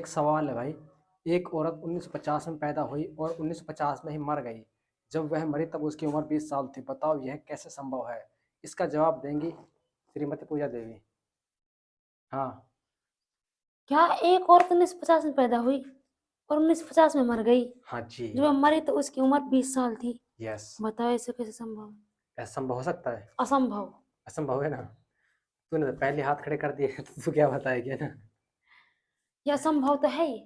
एक सवाल है भाई। एक औरत 1950 में पैदा हुई और 1950 में ही मर गई। जब वह मरी तब उसकी उम्र 20 साल थी। बताओ यह कैसे संभव है? इसका जवाब देंगी श्रीमती पूजा देवी। हाँ। क्या एक औरत 1950 में पैदा हुई और 1950 में मर गई? हाँ जी। जब वो मरी तो उसकी उम्र 20 साल थी। यस। बताओ ऐसे कैसे संभव है? ऐसा संभव हो सकता है? असंभव। असंभव है ना। तूने तो पहले हाथ खड़े कर दिए तो तू क्या बताएगी ना। यह असंभव तो है ही।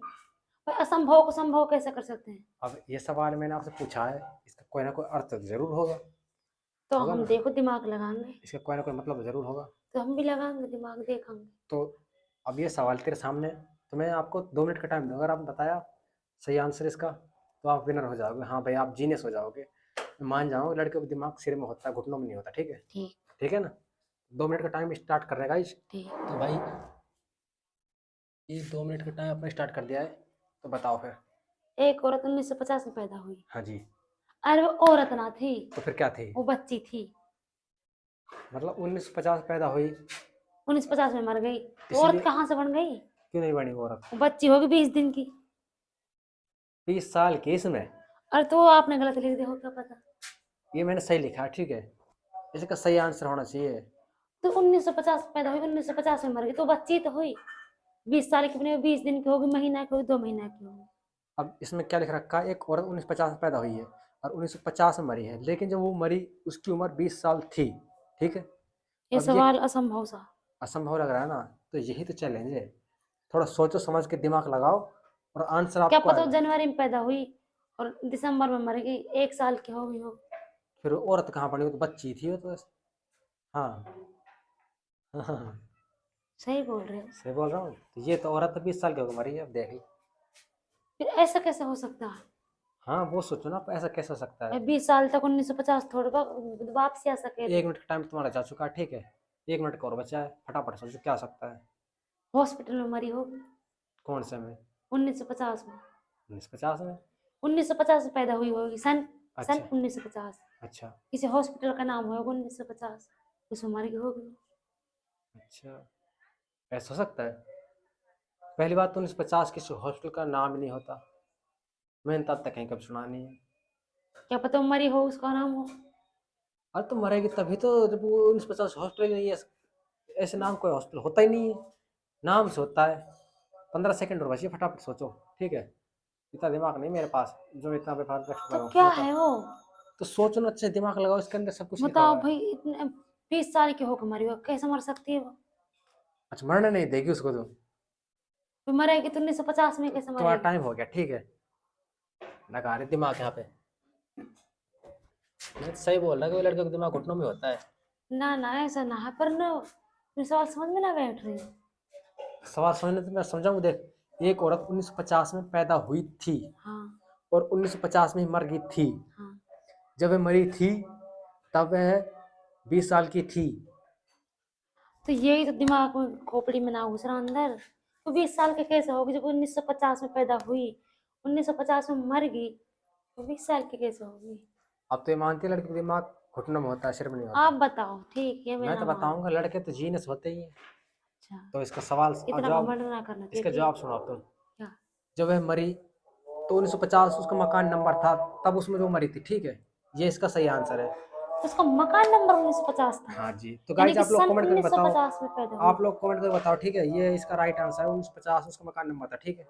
पर असंभव को संभव कैसे कर सकते हैं? अब ये सवाल मैंने आपसे पूछा है, इसका कोई ना कोई अर्थ तो जरूर होगा। तो होगा हम ना। देखो दिमाग लगाएंगे। इसका कोई ना कोई मतलब जरूर होगा। तो हम भी लगाएंगे दिमाग, देखेंगे। तो अब ये सवाल तेरे सामने, तो मैं आपको 2 मिनट का टाइम दूंगा। अगर आपने बताया सही आंसर इसका तो आप विनर हो जाओगे। हाँ भाई, आप जीनियस हो जाओगे। मैं मान जाऊँ लड़के का दिमाग सिर में होता है, घुटनों में नहीं होता। ठीक है? ठीक। ठीक है ना। 2 मिनट का टाइम स्टार्ट कर रहे गाइस। ठीक। तो भाई ये 2 मिनट का टाइम आपने स्टार्ट कर दिया है, तो बताओ फिर। एक औरत 1950 में पैदा हुई। हाँ जी। अरे वो औरत ना थी, तो फिर क्या थी? वो बच्ची थी। मतलब 1950 पैदा हुई 1950 में मर गई तो औरत इसीलिए। कहाँ से बन गई? क्यों नहीं बनी वो औरत? वो बच्ची होगी 20 दिन की। 20 साल की इसमें। अरे तो आपने गलत लिख दिया हो, क्या पता। ये मैंने सही लिखा है, ठीक है। इसका सही आंसर होना चाहिए। तो 1950 में पैदा हुई, 1950 में मर गई तो बच्ची तो हुई। 20 साल की बनी, 20 दिन की होगी, महीना की होगी, 2 महीना की होगी। अब इसमें क्या लिख रखा है? एक औरत 1950 में पैदा हुई है और 1950 में मरी है, लेकिन जब वो मरी उसकी उम्र 20 साल थी। ठीक है। ये अब ये सवाल असंभव सा। असंभव लग रहा है ना, तो यही तो चैलेंज है। थोड़ा सोचो समझ के दिमाग लगाओ और आंसर क्या आपको पता वो आएगा। जनवरी में पैदा हुई और दिसंबर में मर गई, 1 साल की हो गई हो। फिर वो औरत कहाँ पड़ी? वो तो बच्ची थी वो तो। हाँ। हाँ। सही बोल रहे हो। सही बोल रहा हूँ। तो ये तो औरत 20 साल की होकर मरी है, अब देख ली। फिर ऐसा कैसे हो सकता है? हाँ वो सोचो ना, ऐसा कैसे हो सकता है। 20 साल तक 1950 थोड़ा वापसी आ सके। 1 मिनट का टाइम तुम्हारा जा चुका है, ठीक है। 1 मिनट का और बचा है, फटाफट सोचो क्या हो सकता है। हॉस्पिटल में मरी होगी। कौन से में? 1950 में। 1950 में? 1950 में पैदा हुई होगी, सन सन अच्छा। 1950। अच्छा। किसी हॉस्पिटल का नाम होगा 1950, उसमें मर गई होगी। अच्छा। ऐसा हो सकता है? पहली बात तो 1950 किसी हॉस्टल का नाम ही नहीं होता। मैंने तब तक कहीं कभी सुना नहीं है। क्या पता वो मरी हो, उसका नाम हो। अरे तो मरेगी तभी तो, जब वो 1950 हॉस्टल ही नहीं है। ऐसे नाम कोई हॉस्टल होता ही नहीं है। नाम से होता है। 15 सेकंड और बचिए, फटाफट सोचो। ठीक है। इतना दिमाग नहीं मेरे पास जो इतना बेफालतू तो करूँ क्या बताओ। है वो? तो सोचो ना, अच्छे दिमाग लगाओ, इसके अंदर सब कुछ लिखा बताओ हुआ है। भाई, इतने 20 साल की होकर मरी हो, कैसे मर सकती है वो? अच्छा, मरने नहीं देगी उसको तो? फिर मरेगी तो 1950 में कैसे तुम्हारा मरेगी? टाइम हो गया, ठीक है। लगा रहे दिमाग यहाँ पे। मैं तो सही बोल रहा है कि वो लड़के का दिमाग घुटनों में होता है। ना ना, ऐसा ना है, पर ना मेरे सवाल समझ में ना बैठ रही। सवाल समझने तो मैं समझाऊँ, देख। एक औरत 1950 में पैदा हुई थी हाँ। और 1950 में ही मर गई थी। हाँ। जब वह मरी थी तब वह 20 साल की थी। तो यही तो दिमाग में खोपड़ी में ना घुस रहा अंदर। तो 20 साल के कैसे होगी जब 1950 में पैदा हुई, 1950 में मर गई, तो 20 साल की कैसे होगी? अब तो ये मानती है लड़के का दिमाग घुटनों में होता है, सिर में नहीं आप होता। बताओ, ठीक है, मैं मैं ना तो मान। बताऊंगा, लड़के तो जीनियस होते ही हैं। अच्छा। तो इसका सवाल इतना जवाब, घमंड ना करना चाहिए, इसका ठीक। जवाब सुनाओ तुम। क्या? जब वह मरी तो 1950 उसका मकान नंबर था, तब उसमें जो मरी थी। ठीक है। ये इसका सही आंसर है। उसका मकान नंबर 1950 था? हाँ जी। तो यानी गाइज कि आप लोग सन कमेंट करके बताओ। 1950 में पैदा हुई आप थी। लोग कमेंट करके बताओ, ठीक है। ये इसका राइट आंसर है, 1950 उसका मकान नंबर था। ठीक है।